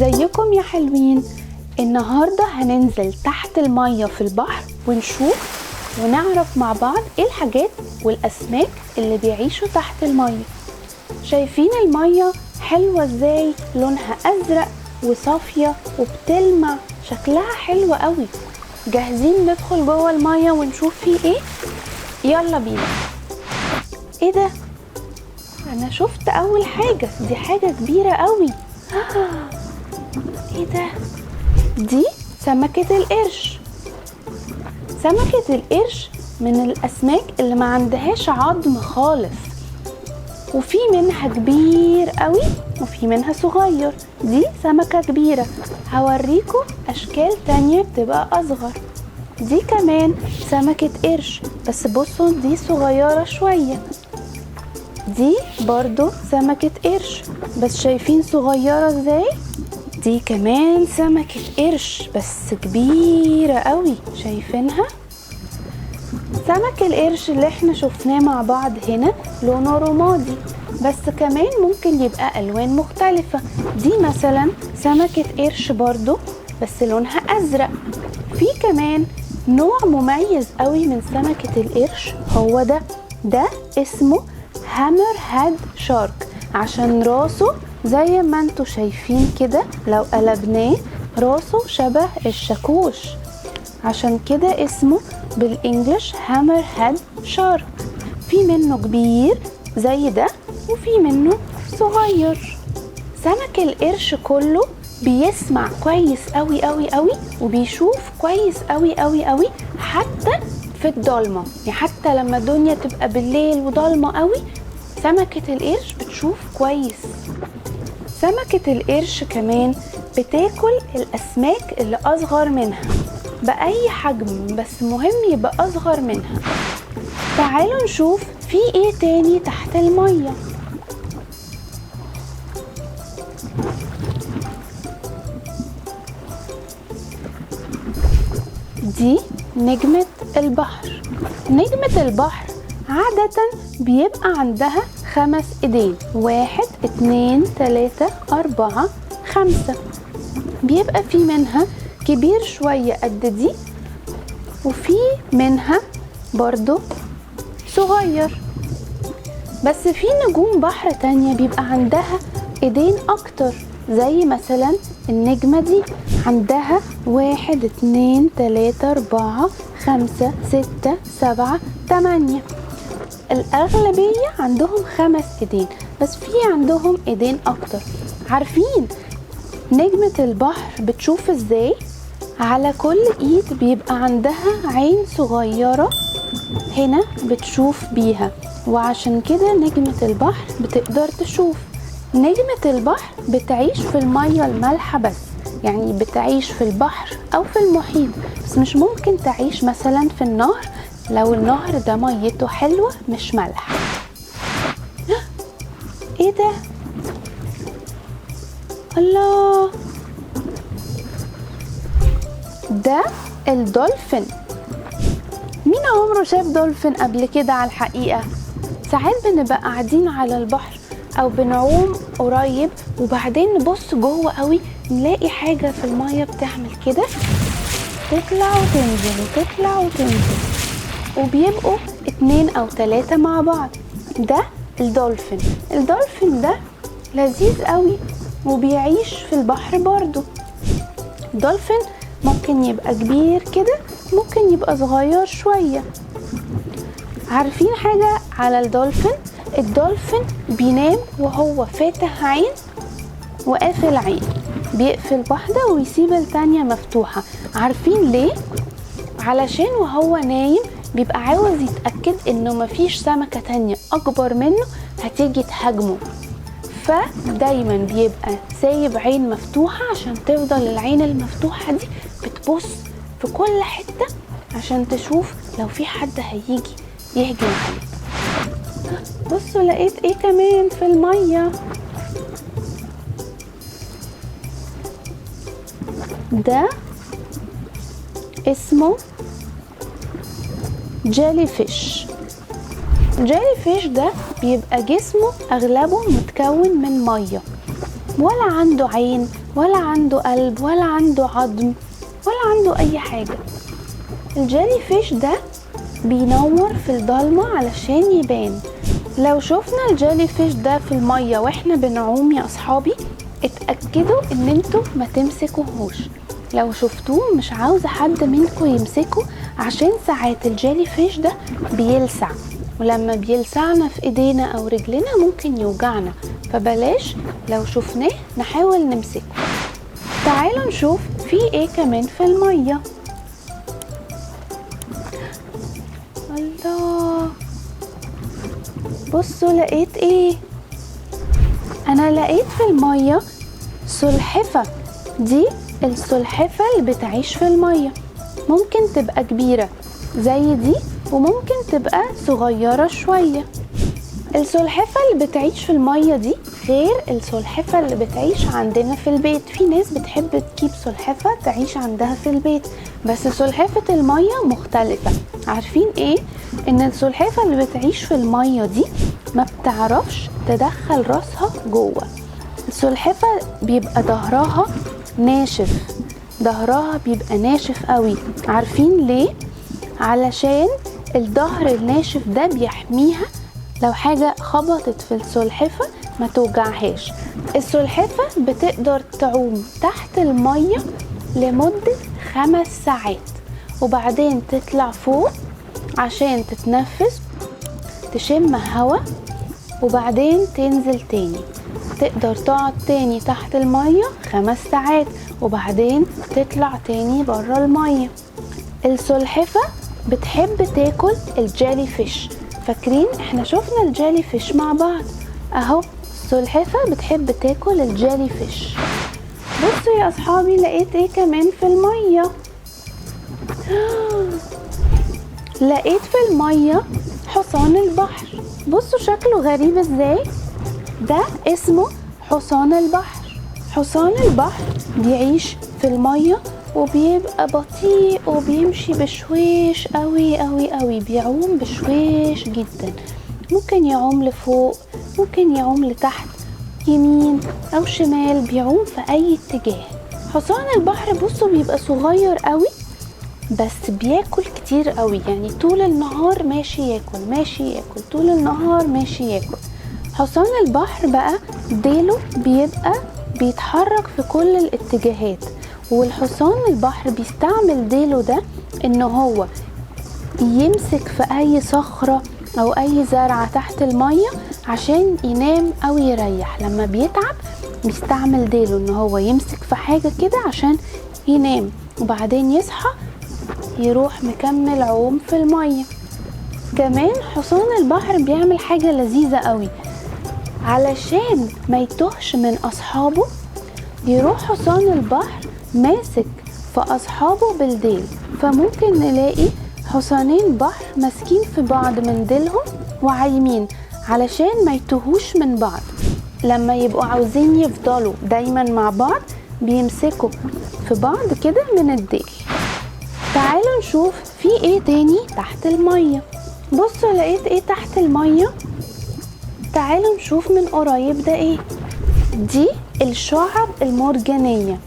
ازيكم يا حلوين؟ النهاردة هننزل تحت المية في البحر ونشوف ونعرف مع بعض ايه الحاجات والاسماك اللي بيعيشوا تحت المية. شايفين المية حلوة ازاي؟ لونها ازرق وصافية وبتلمع، شكلها حلو قوي. جاهزين ندخل جوه المية ونشوف فيه ايه؟ يلا بينا. ايه ده؟ انا شفت اول حاجة، دي حاجة كبيرة قوي. ايه ده؟ دي سمكة القرش. سمكة القرش من الاسماك اللي ما عندهاش عظم خالص، وفي منها كبير قوي وفي منها صغير. دي سمكة كبيرة. هوريكم اشكال تانية بتبقى اصغر. دي كمان سمكة قرش، بس بصوا دي صغيرة شوية. دي برضو سمكة قرش، بس شايفين صغيرة ازاي؟ دي كمان سمكة قرش بس كبيرة قوي، شايفينها؟ سمك القرش اللي احنا شفناه مع بعض هنا لونه رمادي، بس كمان ممكن يبقى الوان مختلفة. دي مثلا سمكة قرش برضو بس لونها ازرق. في كمان نوع مميز قوي من سمكة القرش، هو ده اسمه هامر هاد شارك، عشان راسه زي ما انتوا شايفين كده. لو قلبناه راسه شبه الشاكوش، عشان كده اسمه بالانجلش هامر هاد شارك. في منه كبير زي ده وفي منه صغير. سمك القرش كله بيسمع كويس قوي قوي قوي وبيشوف كويس قوي قوي قوي، حتى في الضلمة. يعني حتى لما الدنيا تبقى بالليل وضلمة قوي سمكة القرش بتشوف كويس. سمكة القرش كمان بتاكل الأسماك اللي أصغر منها بأي حجم، بس مهم يبقى أصغر منها. تعالوا نشوف في ايه تاني تحت المية. دي نجمة البحر. نجمة البحر عادة بيبقى عندها 5 ايدين، 1 2 3 4 5. بيبقى في منها كبير شوية قد دي، وفي منها برضو صغير. بس في نجوم بحر تانية بيبقى عندها ايدين اكتر، زي مثلا النجمة دي عندها 1 2 3 4 5 6 7 8. الأغلبية عندهم 5 ايدين، بس في عندهم ايدين اكتر. عارفين نجمة البحر بتشوف ازاي؟ على كل ايد بيبقى عندها عين صغيرة هنا بتشوف بيها، وعشان كده نجمة البحر بتقدر تشوف. نجمة البحر بتعيش في المية المالحة بس، يعني بتعيش في البحر او في المحيط، بس مش ممكن تعيش مثلا في النهر لو النهر ده ميته حلوة مش مالحة. ايه ده؟ الله، ده الدولفين. مين عمره شاف دولفين قبل كده؟ على الحقيقة ساعات بنبقى قاعدين على البحر او بنعوم قريب وبعدين نبص جوه قوي نلاقي حاجة في المية بتعمل كده، تطلع وتنزل وتطلع وتنزل، وبيبقوا 2 أو 3 مع بعض. ده الدولفين. الدولفين ده لذيذ قوي وبيعيش في البحر برضو. الدولفين ممكن يبقى كبير كده، ممكن يبقى صغير شوية. عارفين حاجة على الدولفين؟ الدولفين بينام وهو فاتح عين وقافل عين، بيقفل واحدة ويسيب التانية مفتوحة. عارفين ليه؟ علشان وهو نايم بيبقى عاوز يتأكد انه مفيش سمكة تانية اكبر منه هتيجي تهاجمه، فدايما بيبقى سايب عين مفتوحة عشان تفضل العين المفتوحة دي بتبص في كل حتة عشان تشوف لو في حد هيجي يهجم عليه. بصوا لقيت ايه كمان في المية؟ ده اسمه جيلي فيش. جيلي فيش ده بيبقى جسمه اغلبه متكون من مية، ولا عنده عين ولا عنده قلب ولا عنده عظم ولا عنده اي حاجة. الجيلي فيش ده بينور في الضلمة علشان يبان. لو شفنا الجيلي فيش ده في المية واحنا بنعوم يا اصحابي، اتأكدوا ان انتوا ما تمسكوهوش. لو شفتوه مش عاوزة حد منكم يمسكه، عشان ساعات الجيلي فيش ده بيلسع، ولما بيلسعنا في ايدينا او رجلنا ممكن يوجعنا، فبلاش لو شفناه نحاول نمسكه. تعالوا نشوف في ايه كمان في المية. الله، بصوا لقيت ايه؟ انا لقيت في المية سلحفة. دي السلحفة اللي بتعيش في المية، ممكن تبقى كبيرة زي دي وممكن تبقى صغيرة شوية. السلحفة اللي بتعيش في المية دي غير السلحفة اللي بتعيش عندنا في البيت. في ناس بتحب تجيب سلحفة تعيش عندها في البيت، بس سلحفة المية مختلفة. عارفين ايه؟ ان السلحفة اللي بتعيش في المية دي ما بتعرفش تدخل راسها جوه. السلحفة بيبقى ظهرها ناشف، ظهرها بيبقى ناشف قوي. عارفين ليه؟ علشان الظهر الناشف ده بيحميها لو حاجة خبطت في السلحفة ما توجعهاش. السلحفة بتقدر تعوم تحت المية لمدة 5 ساعات، وبعدين تطلع فوق عشان تتنفس تشم هوا، وبعدين تنزل تاني. تقدر تقعد تاني تحت المية 5 ساعات، وبعدين تطلع تاني برا المية. السلحفة بتحب تاكل الجيلي فيش. فاكرين احنا شفنا الجيلي فيش مع بعض اهو. السلحفة بتحب تاكل الجيلي فيش. بصوا يا اصحابي لقيت ايه كمان في المية. لقيت في المية حصان البحر. بصوا شكله غريب ازاي. ده اسمه حصان البحر. حصان البحر بيعيش في المية وبيبقى بطيء وبيمشي بشويش قوي قوي قوي، بيعوم بشويش جدا. ممكن يعوم لفوق، ممكن يعوم لتحت، يمين او شمال، بيعوم في اي اتجاه. حصان البحر بصوا بيبقى صغير قوي بس بياكل كتير قوي، يعني طول النهار ماشي ياكل ماشي ياكل، طول النهار ماشي ياكل. حصان البحر بقى ديله بيبقى بيتحرك في كل الاتجاهات، والحصان البحر بيستعمل ديله ده ان هو يمسك في اي صخرة او اي زرعة تحت المية عشان ينام او يريح. لما بيتعب بيستعمل ديله ان هو يمسك في حاجة كده عشان ينام، وبعدين يصحى يروح مكمل عوم في المية. كمان حصان البحر بيعمل حاجة لذيذة قوي علشان ما يتوهش من اصحابه. يروح حصان البحر ماسك في اصحابه بالديل، فممكن نلاقي حصانين بحر ماسكين في بعض من ديلهم وعايمين علشان ما يتوهوش من بعض. لما يبقوا عاوزين يفضلوا دايما مع بعض بيمسكوا في بعض كده من الديل. تعالوا نشوف في ايه تاني تحت المية. بصوا لقيت ايه تحت المية. تعالوا نشوف من قريب ده ايه. دي الشعب المرجانية،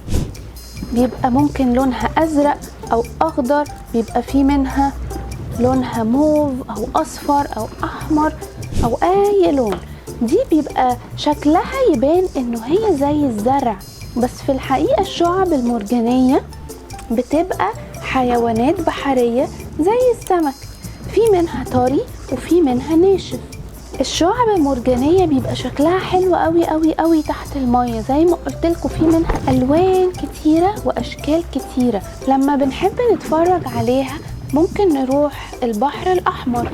بيبقى ممكن لونها ازرق او اخضر، بيبقى فيه منها لونها موف او اصفر او احمر او اي لون. دي بيبقى شكلها يبان انه هي زي الزرع، بس في الحقيقة الشعب المرجانية بتبقى حيوانات بحرية زي السمك، في منها طري وفي منها ناشف. الشعب المرجانية بيبقى شكلها حلو قوي قوي قوي تحت المية، زي ما قلت لكم في منها الوان كتيرة واشكال كتيرة. لما بنحب نتفرج عليها ممكن نروح البحر الاحمر.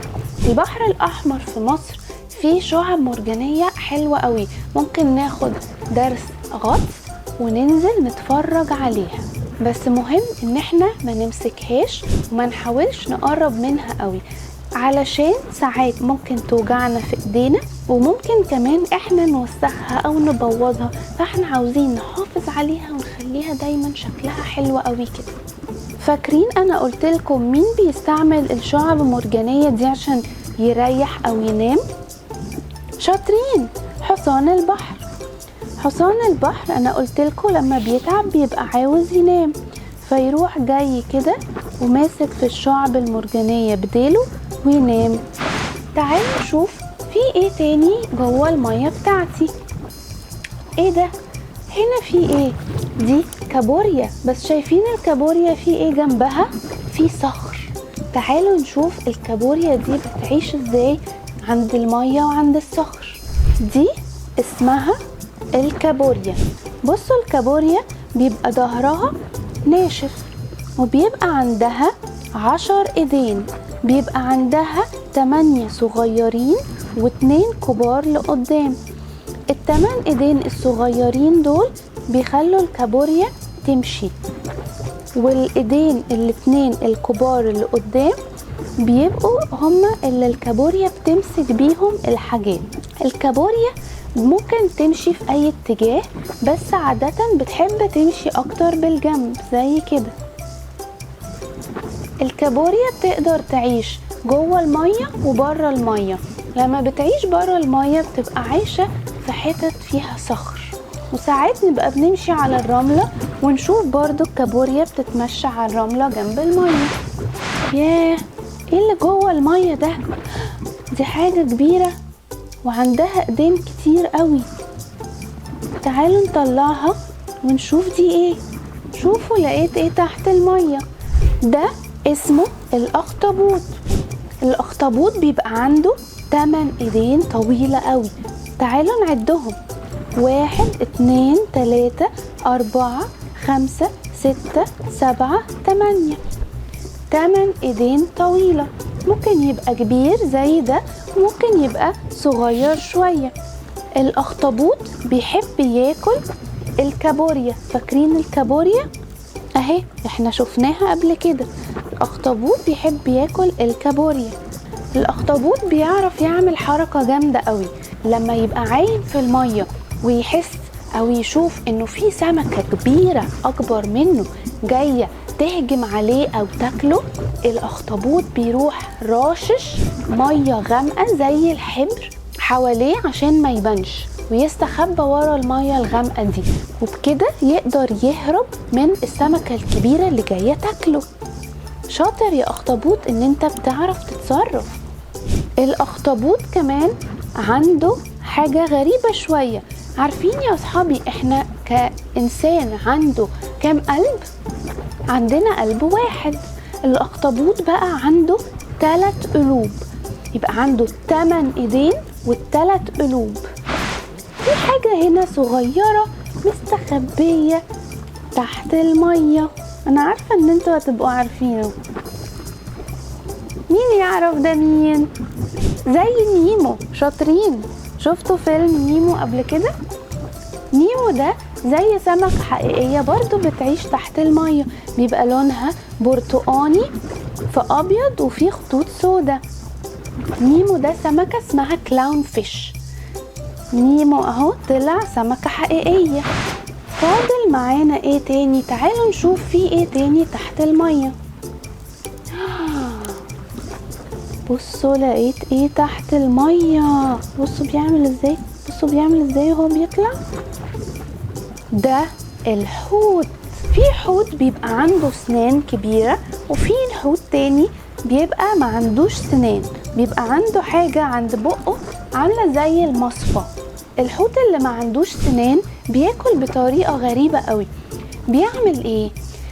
البحر الاحمر في مصر فيه شعب مرجانية حلوة قوي، ممكن ناخد درس غطس وننزل نتفرج عليها، بس مهم ان احنا ما نمسكهاش وما نحاولش نقرب منها قوي علشان ساعات ممكن توجعنا في ايدينا، وممكن كمان احنا نوسخها او نبوظها. فاحنا عاوزين نحافظ عليها ونخليها دايما شكلها حلو قوي كده. فاكرين انا قلت لكم مين بيستعمل الشعب المرجانية دي عشان يريح او ينام؟ شاطرين، حصان البحر. حصان البحر انا قلتلكوا لما بيتعب بيبقى عاوز ينام، فيروح جاي كده وماسك في الشعب المرجانية بديله وينام. تعالوا نشوف في ايه تاني جوه المية بتاعتي. ايه ده؟ هنا في ايه؟ دي كابوريا، بس شايفين الكابوريا في ايه جنبها؟ في صخر. تعالوا نشوف الكابوريا دي بتعيش ازاي عند المية وعند الصخر. دي اسمها الكابوريا. بصوا الكابوريا بيبقى ظهرها ناشف وبيبقى عندها 10 ايدين، بيبقى عندها 8 صغيرين و2 كبار لقدام. ال8 ايدين الصغيرين دول بيخلوا الكابوريا تمشي، والايدين الاتنين الكبار اللي قدام بيبقوا هما اللي الكابوريا بتمسك بيهم الحاجات. الكابوريا ممكن تمشي في اي اتجاه، بس عادة بتحب تمشي اكتر بالجنب زي كده. الكابوريا بتقدر تعيش جوه المية وبره المية. لما بتعيش بره المية بتبقى عايشة في حتت فيها صخر، وساعات نبقى بنمشي على الرملة ونشوف برضو الكابوريا بتتمشى على الرملة جنب المية. ياه، ايه اللي جوه المية ده؟ دي حاجة كبيرة وعندها ايدين كتير قوي. تعالوا نطلعها ونشوف دي ايه. شوفوا لقيت ايه تحت المية. ده اسمه الاخطبوط. الاخطبوط بيبقى عنده 8 ايدين طويلة قوي. تعالوا نعدهم: 1 2 3 4 5 6 7 8. 8 ايدين طويلة. ممكن يبقى كبير زي ده، ممكن يبقى صغير شوية. الاخطبوط بيحب ياكل الكابوريا. فاكرين الكابوريا اهي، احنا شفناها قبل كده. الاخطبوط بيحب ياكل الكابوريا. الاخطبوط بيعرف يعمل حركة جامدة قوي. لما يبقى عايم في المية ويحس او يشوف انه في سمكة كبيرة اكبر منه جاية تهجم عليه او تاكله، الاخطبوط بيروح راشش مية غامقة زي الحبر حواليه عشان ما يبانش، ويستخبى ورا المية الغامقة دي، وبكده يقدر يهرب من السمكة الكبيرة اللي جاية تاكله. شاطر يا اخطبوط ان انت بتعرف تتصرف. الاخطبوط كمان عنده حاجة غريبة شوية. عارفين يا اصحابي احنا كإنسان عنده كام قلب؟ عندنا قلب واحد. الاخطبوط بقى عنده 3 قلوب، يبقى عنده 8 ايدين و3 قلوب. في حاجة هنا صغيرة مستخبية تحت المية. انا عارفة ان انتوا هتبقوا عارفينه. مين يعرف ده مين؟ زي نيمو. شاطرين. شفتوا فيلم نيمو قبل كده؟ نيمو ده زي سمكة حقيقية برضو بتعيش تحت المية، بيبقى لونها برتقاني في ابيض وفي خطوط سودا. نيمو ده سمكة اسمها كلاون فيش. نيمو اهو طلع سمكة حقيقية. فاضل معانا ايه تاني؟ تعالوا نشوف في ايه تاني تحت المية. بصوا لقيت ايه تحت المية. بصوا بيعمل ازاي، بصوا بيعمل ازاي وهو بيطلع. ده الحوت. في حوت بيبقى عنده سنان كبيرة، وفي الحوت تاني بيبقى ما عندوش سنان، بيبقى عنده حاجة عند بقه عاملة زي المصفى. الحوت اللي ما عندوش سنان بياكل بطريقة غريبة قوي. بيعمل ايه؟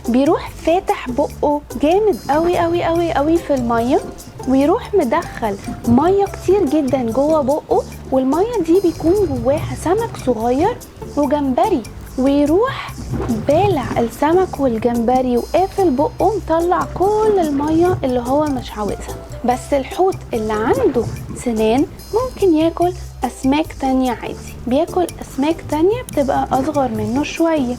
بيروح فاتح بقه جامد قوي قوي قوي قوي في المية، ويروح مدخل مية كتير جدا جوه بقه، والمية دي بيكون جواها سمك صغير وجمبري، ويروح بالع السمك والجمبري وقافل بقه مطلع كل المية اللي هو مش عاوزها. بس الحوت اللي عنده سنان ممكن ياكل أسماك تانية عادي، بياكل أسماك تانية بتبقى أصغر منه شوية.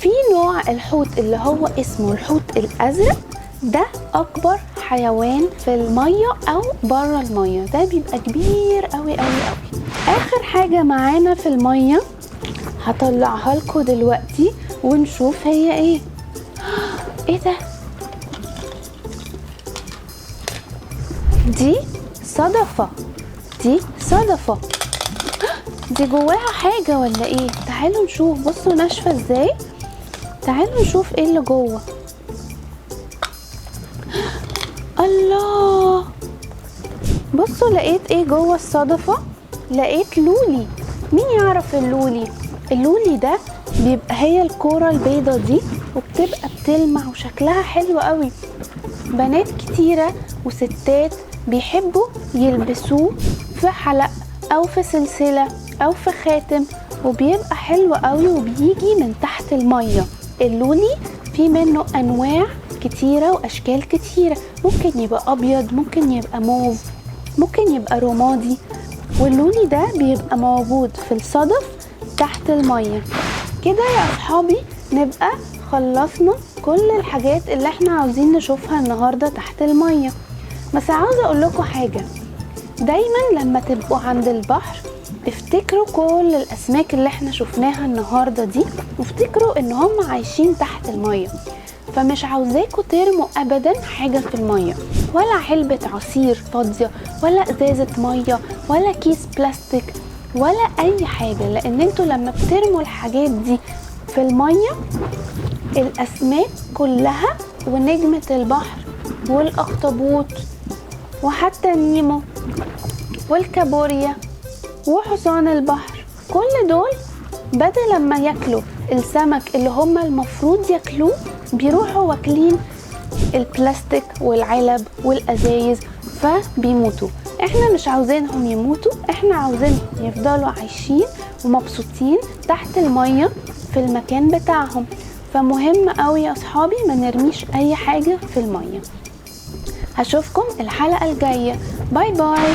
في نوع الحوت اللي هو اسمه الحوت الأزرق، ده أكبر حيوان في المية أو برا المية، ده بيبقى كبير قوي قوي قوي. آخر حاجة معانا في المية هطلعها لكم دلوقتي ونشوف هي ايه. ايه ده؟ دي صدفة. دي صدفة. دي جواها حاجة ولا ايه؟ تعالوا نشوف. بصوا ناشفة ازاي. تعالوا نشوف ايه اللي جوه. الله، بصوا لقيت ايه جوه الصدفة. لقيت لولي. مين يعرف اللولي؟ اللولي ده بيبقى هي الكورة البيضة دي، وبتبقى بتلمع وشكلها حلو قوي. بنات كتيرة وستات بيحبوا يلبسوه في حلق او في سلسلة او في خاتم، وبيبقى حلو قوي وبيجي من تحت المية. اللولي في منه انواع كتيرة واشكال كتيرة، ممكن يبقى ابيض، ممكن يبقى موف، ممكن يبقى رمادي. واللولي ده بيبقى موجود في الصدف تحت المية. كده يا اصحابي نبقى خلصنا كل الحاجات اللي احنا عاوزين نشوفها النهاردة تحت المية. بس عاوزة اقول لكم حاجة، دايما لما تبقوا عند البحر افتكروا كل الاسماك اللي احنا شفناها النهاردة دي، وافتكروا ان هم عايشين تحت المية. فمش عاوزاكوا ترموا ابدا حاجة في المية، ولا علبة عصير فاضية، ولا ازازة مية، ولا كيس بلاستيك، ولا اي حاجة. لان انتوا لما بترموا الحاجات دي في المية، الاسماك كلها ونجمة البحر والاخطبوط وحتى النيمو والكابوريا وحصان البحر، كل دول بدل لما ياكلوا السمك اللي هم المفروض ياكلوه، بيروحوا واكلين البلاستيك والعلب والازايز فبيموتوا. احنا مش عاوزينهم يموتوا، احنا عاوزينهم يفضلوا عايشين ومبسوطين تحت المية في المكان بتاعهم. فمهم قوي يا اصحابي ما نرميش اي حاجة في المية. هشوفكم الحلقة الجاية. باي باي.